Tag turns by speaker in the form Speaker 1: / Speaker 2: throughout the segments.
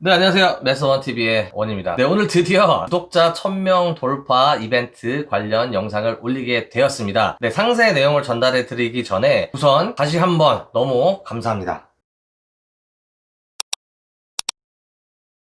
Speaker 1: 네, 안녕하세요. 매스원TV의 원입니다. 네, 오늘 드디어 구독자 1000명 돌파 이벤트 관련 영상을 올리게 되었습니다. 네, 상세 내용을 전달해 드리기 전에 우선 다시 한번 너무 감사합니다.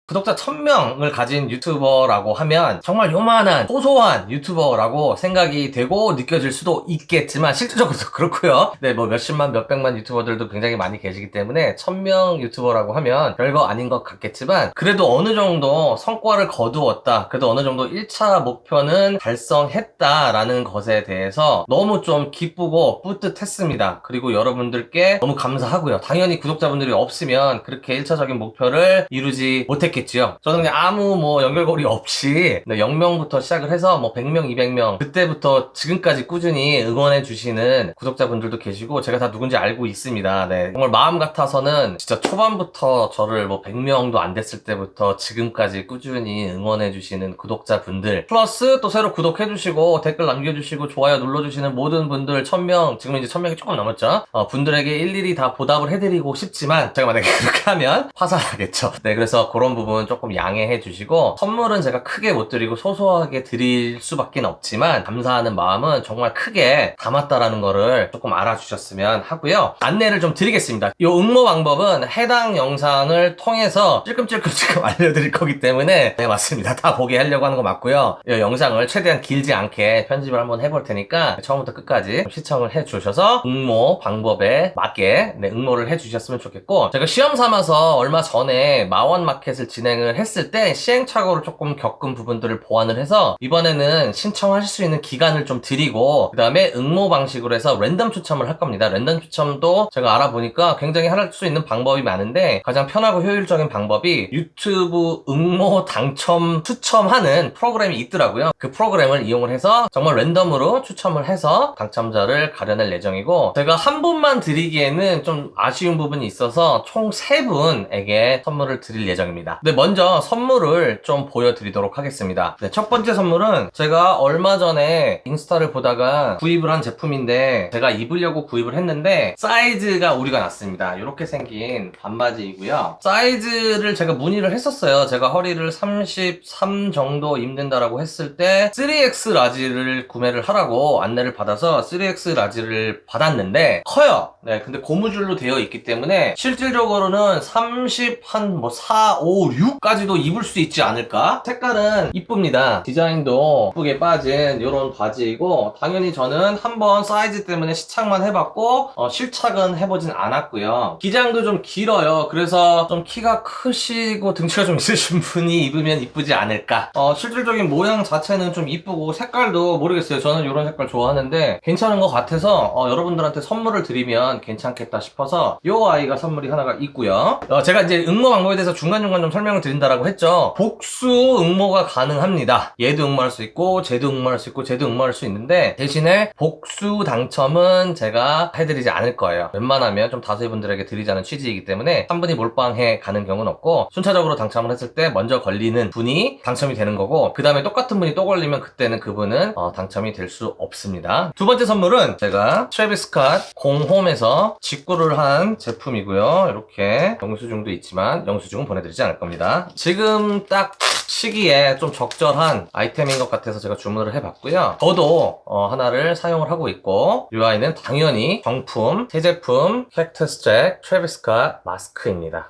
Speaker 1: 구독자 1000명을 가진 유튜버라고 하면 정말 요만한 소소한 유튜버라고 생각이 되고 느껴질 수도 있겠지만 실질적으로도 그렇고요. 네, 뭐 몇십만 몇백만 유튜버들도 굉장히 많이 계시기 때문에 1000명 유튜버라고 하면 별거 아닌 것 같겠지만 그래도 어느 정도 성과를 거두었다, 그래도 어느 정도 1차 목표는 달성했다라는 것에 대해서 너무 좀 기쁘고 뿌듯했습니다. 그리고 여러분들께 너무 감사하고요. 당연히 구독자분들이 없으면 그렇게 1차적인 목표를 이루지 못했겠지요. 저는 그냥 아무 뭐 연결고리 없이 0명부터 시작을 해서 뭐 100명, 200명 그때부터 지금까지 꾸준히 응원해 주시는 구독자분들도 계시고 제가 다 누군지 알고 있습니다. 네, 정말 마음 같아서는 진짜 초반부터 저를 뭐 100명도 안 됐을 때부터 지금까지 꾸준히 응원해 주시는 구독자분들 플러스 또 새로 구독해 주시고 댓글 남겨주시고 좋아요 눌러주시는 모든 분들 1000명, 지금 이제 1000명이 조금 넘었죠. 분들에게 일일이 다 보답을 해드리고 싶지만 제가 만약에 그렇게 하면 파산하겠죠. 네, 그래서 그런 부분 조금 양해해 주시고 선물은 제가 크게 못 드리고 소소하게 드릴 수밖에 없지만 감사하는 마음은 정말 크게 담았다라는 거를 조금 알아주셨으면 하고요. 안내를 좀 드리겠습니다. 이 응모 방법은 해당 영상을 통해서 찔끔찔끔 지금 알려드릴 거기 때문에 네, 맞습니다. 다 보게 하려고 하는 거 맞고요. 이 영상을 최대한 길지 않게 편집을 한번 해볼 테니까 처음부터 끝까지 시청을 해 주셔서 응모 방법에 맞게 응모를 해 주셨으면 좋겠고, 제가 시험 삼아서 얼마 전에 마원 마켓을 진행을 했을 때 시행착오를 조금 겪은 부분들을 보완을 해서 이번에는 신청하실 수 있는 기간을 좀 드리고 그 다음에 응모 방식으로 해서 랜덤 추첨을 할 겁니다. 랜덤 추첨도 제가 알아보니까 굉장히 할 수 있는 방법이 많은데 가장 편하고 효율적인 방법이 유튜브 응모 당첨 추첨하는 프로그램이 있더라고요. 그 프로그램을 이용을 해서 정말 랜덤으로 추첨을 해서 당첨자를 가려낼 예정이고, 제가 한 분만 드리기에는 좀 아쉬운 부분이 있어서 총 3분에게 선물을 드릴 예정입니다. 네, 먼저 선물을 좀 보여드리도록 하겠습니다. 네, 첫 번째 선물은 제가 얼마 전에 인스타를 보다가 구입을 한 제품인데 제가 입으려고 구입을 했는데 사이즈가 오류가 났습니다. 이렇게 생긴 반바지이고요. 사이즈를 제가 문의를 했었어요. 제가 허리를 33 정도 입는다라고 했을 때 3X 라지를 구매를 하라고 안내를 받아서 3X 라지를 받았는데 커요. 네, 근데 고무줄로 되어 있기 때문에 실질적으로는 30 한 뭐 4, 5, 6까지도 입을 수 있지 않을까? 색깔은 이쁩니다. 디자인도 이쁘게 빠진 이런 바지이고, 당연히 저는 한번 사이즈 때문에 시착만 해봤고 실착은 해보진 않았고요. 기장도 좀 길어요. 그래서 좀 키가 크시고 등치가 좀 있으신 분이 입으면 이쁘지 않을까? 실질적인 모양 자체는 좀 이쁘고 색깔도 모르겠어요. 저는 이런 색깔 좋아하는데 괜찮은 것 같아서 여러분들한테 선물을 드리면 괜찮겠다 싶어서 이 아이가 선물이 하나가 있고요. 제가 이제 응모 방법에 대해서 중간중간 좀 설명을 드린다라고 했죠. 복수 응모가 가능합니다. 얘도 응모할 수 있고 쟤도 응모할 수 있고 쟤도 응모할 수 있는데 대신에 복수 당첨은 제가 해드리지 않을 거예요. 웬만하면 좀 다수의 분들에게 드리자는 취지이기 때문에 한 분이 몰빵해 가는 경우는 없고 순차적으로 당첨을 했을 때 먼저 걸리는 분이 당첨이 되는 거고, 그 다음에 똑같은 분이 또 걸리면 그때는 그분은 당첨이 될 수 없습니다. 두 번째 선물은 제가 트래비스 스캇 공홈에서 직구를 한 제품이고요. 이렇게 영수증도 있지만 영수증은 보내드리지 않을 겁니다. 지금 딱 시기에 좀 적절한 아이템인 것 같아서 제가 주문을 해봤고요. 저도 하나를 사용을 하고 있고, 이 아이는 당연히 정품 새 제품 캡터스 잭 트래비스 스캇 마스크입니다.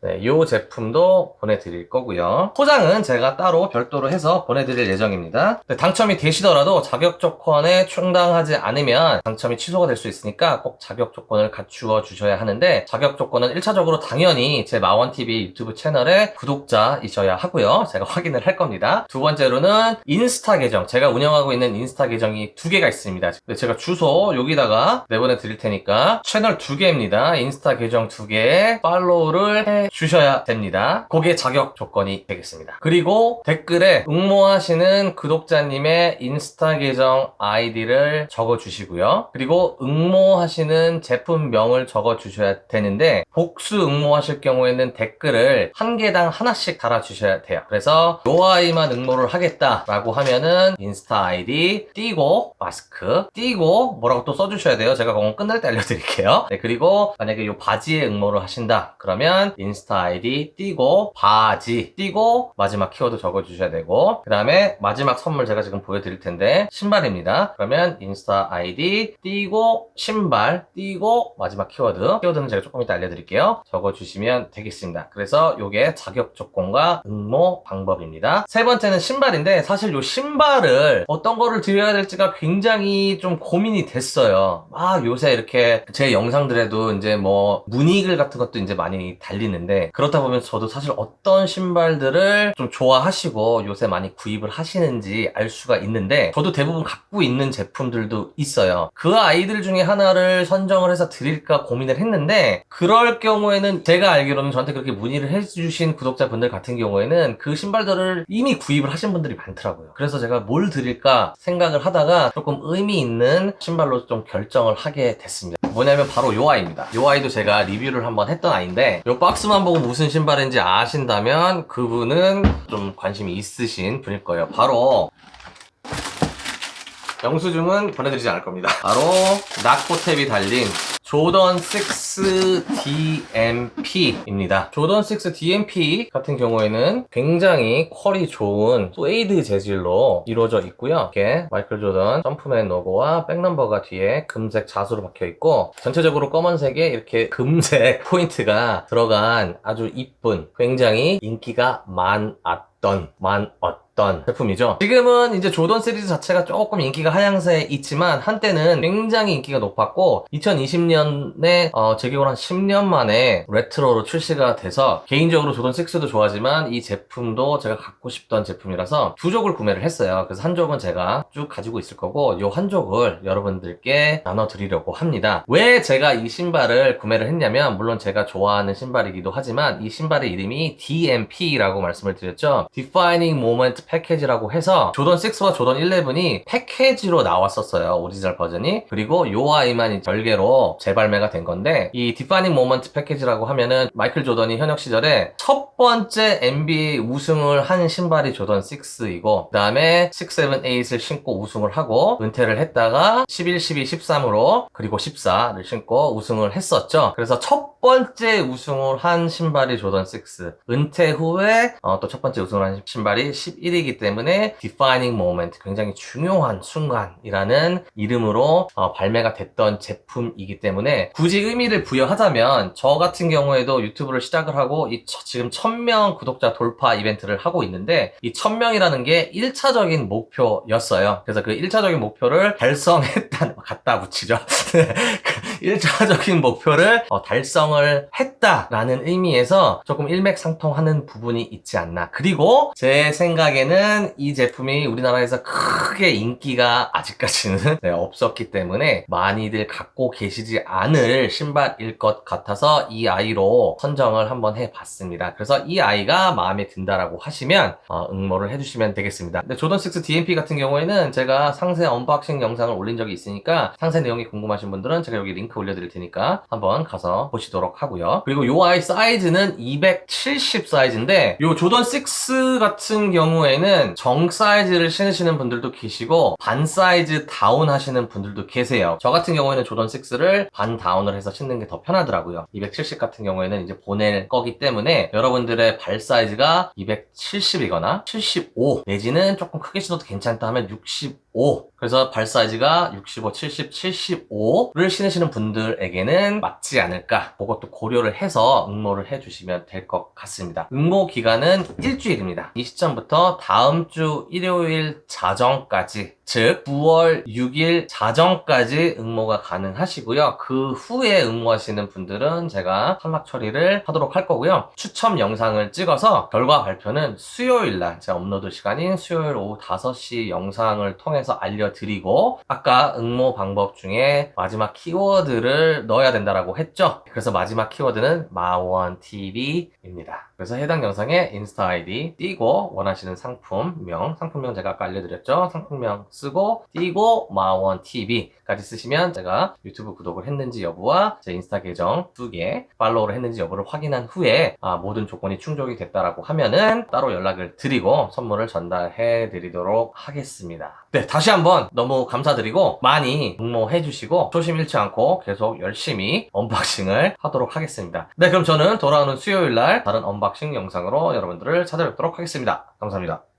Speaker 1: 네, 이 제품도 보내드릴 거고요. 포장은 제가 따로 별도로 해서 보내드릴 예정입니다. 네, 당첨이 되시더라도 자격 조건에 충당하지 않으면 당첨이 취소가 될 수 있으니까 꼭 자격 조건을 갖추어 주셔야 하는데, 자격 조건은 1차적으로 당연히 제 마원TV 유튜브 채널의 구독자이셔야 하고요. 제가 확인을 할 겁니다. 두 번째로는 인스타 계정, 제가 운영하고 있는 인스타 계정이 2개가 있습니다. 네, 제가 주소 여기다가 내보내 드릴 테니까 채널 2개입니다. 인스타 계정 2개에 팔로우를 해 주셔야 됩니다. 그게 자격 조건이 되겠습니다. 그리고 댓글에 응모하시는 구독자님의 인스타 계정 아이디를 적어주시고요. 그리고 응모하시는 제품명을 적어주셔야 되는데, 복수 응모하실 경우에는 댓글을 한 개당 하나씩 달아주셔야 돼요. 그래서 요 아이만 응모를 하겠다라고 하면은 인스타 아이디 띄고 마스크 띄고 뭐라고 또 써주셔야 돼요. 제가 그건 끝날 때 알려드릴게요. 네, 그리고 만약에 요 바지에 응모를 하신다 그러면 인스타 인스타 아이디 띄고 바지 띄고 마지막 키워드 적어주셔야 되고, 그 다음에 마지막 선물 제가 지금 보여드릴 텐데 신발입니다. 그러면 인스타 아이디 띄고 신발 띄고 마지막 키워드는 제가 조금 이따 알려드릴게요. 적어주시면 되겠습니다. 그래서 요게 자격 조건과 응모 방법입니다. 세 번째는 신발인데, 사실 요 신발을 어떤 거를 드려야 될지가 굉장히 좀 고민이 됐어요. 요새 이렇게 제 영상들에도 이제 뭐 문의글 같은 것도 이제 많이 달리는데, 그렇다 보면 저도 사실 어떤 신발들을 좀 좋아하시고 요새 많이 구입을 하시는지 알 수가 있는데, 저도 대부분 갖고 있는 제품들도 있어요. 그 아이들 중에 하나를 선정을 해서 드릴까 고민을 했는데, 그럴 경우에는 제가 알기로는 저한테 그렇게 문의를 해주신 구독자분들 같은 경우에는 그 신발들을 이미 구입을 하신 분들이 많더라고요. 그래서 제가 뭘 드릴까 생각을 하다가 조금 의미 있는 신발로 좀 결정을 하게 됐습니다. 뭐냐면 바로 요 아이입니다. 요 아이도 제가 리뷰를 한번 했던 아이인데, 요 박스만 보고 무슨 신발인지 아신다면 그분은 좀 관심이 있으신 분일 거예요. 바로 영수증은 보내드리지 않을 겁니다. 바로 낙코탭이 달린 조던 6 DMP입니다. 조던 6 DMP 같은 경우에는 굉장히 퀄이 좋은 스웨이드 재질로 이루어져 있고요. 이렇게 마이클 조던 점프맨 로고와 백넘버가 뒤에 금색 자수로 박혀 있고, 전체적으로 검은색에 이렇게 금색 포인트가 들어간 아주 이쁜, 굉장히 인기가 많았던 제품이죠. 지금은 이제 조던 시리즈 자체가 조금 인기가 하향세에 있지만, 한때는 굉장히 인기가 높았고, 2020년에 제기고 한 10년 만에 레트로로 출시가 돼서, 개인적으로 조던 6도 좋아하지만 이 제품도 제가 갖고 싶던 제품이라서 두 족을 구매를 했어요. 그래서 한 족은 제가 쭉 가지고 있을 거고, 요 한 족을 여러분들께 나눠드리려고 합니다. 왜 제가 이 신발을 구매를 했냐면, 물론 제가 좋아하는 신발이기도 하지만 이 신발의 이름이 DMP라고 말씀을 드렸죠. Defining Moment 패키지라고 해서 조던 6와 조던 11이 패키지로 나왔었어요. 오리지널 버전이. 그리고 요 아이만 별개로 재발매가 된 건데, 이 Defining Moment 패키지라고 하면은 마이클 조던이 현역 시절에 첫 번째 NBA 우승을 한 신발이 조던 6이고, 그 다음에 6, 7, 8을 신고 우승을 하고 은퇴를 했다가 11, 12, 13으로 그리고 14를 신고 우승을 했었죠. 그래서 첫 번째 우승을 한 신발이 조던 6, 은퇴 후에 또 첫 번째 우승을 한 신발이 11이기 때문에 Defining Moment, 굉장히 중요한 순간이라는 이름으로 발매가 됐던 제품이기 때문에, 굳이 의미를 부여하자면 저 같은 경우에도 유튜브를 시작을 하고 지금 1000명 구독자 돌파 이벤트를 하고 있는데, 이 1000명이라는 게 1차적인 목표였어요. 그래서 그 1차적인 목표를 달성했다는, 갖다 붙이죠. 1차적인 목표를 달성을 했다라는 의미에서 조금 일맥상통하는 부분이 있지 않나. 그리고 제 생각에는 이 제품이 우리나라에서 크게 인기가 아직까지는 없었기 때문에 많이들 갖고 계시지 않을 신발일 것 같아서 이 아이로 선정을 한번 해봤습니다. 그래서 이 아이가 마음에 든다라고 하시면 응모를 해주시면 되겠습니다. 근데 조던 6 DMP 같은 경우에는 제가 상세 언박싱 영상을 올린 적이 있으니까, 상세 내용이 궁금하신 분들은 제가 여기 링크 올려드릴 테니까 한번 가서 보시도록 하고요. 그리고 요 아이 사이즈는 270 사이즈인데, 요 조던 6 같은 경우에는 정 사이즈를 신으시는 분들도 계시고 반 사이즈 다운 하시는 분들도 계세요. 저 같은 경우에는 조던 6를 반 다운을 해서 신는 게 더 편하더라고요. 270 같은 경우에는 이제 보낼 거기 때문에 여러분들의 발 사이즈가 270이거나 75 내지는 조금 크게 신어도 괜찮다 하면 65, 그래서 발 사이즈가 65, 70, 75를 신으시는 분들에게는 맞지 않을까, 그것도 고려를 해서 응모를 해주시면 될 것 같습니다. 응모 기간은 일주일입니다. 이 시점부터 다음 주 일요일 자정까지, 즉 9월 6일 자정까지 응모가 가능하시고요. 그 후에 응모하시는 분들은 제가 탈락 처리를 하도록 할 거고요. 추첨 영상을 찍어서 결과 발표는 수요일날, 제 업로드 시간인 수요일 오후 5시 영상을 통해서 알려드리고, 아까 응모 방법 중에 마지막 키워드를 넣어야 된다라고 했죠. 그래서 마지막 키워드는 마원TV입니다. 그래서 해당 영상에 인스타 아이디 띄고 원하시는 상품명 제가 아까 알려드렸죠. 상품명 쓰고 띄고 마원TV까지 쓰시면 제가 유튜브 구독을 했는지 여부와 제 인스타 계정 2개 팔로우를 했는지 여부를 확인한 후에 모든 조건이 충족이 됐다라고 하면은 따로 연락을 드리고 선물을 전달해 드리도록 하겠습니다. 네, 다시 한번 너무 감사드리고 많이 응모해 주시고 초심 잃지 않고 계속 열심히 언박싱을 하도록 하겠습니다. 네, 그럼 저는 돌아오는 수요일 날 다른 언박싱 영상으로 여러분들을 찾아뵙도록 하겠습니다. 감사합니다.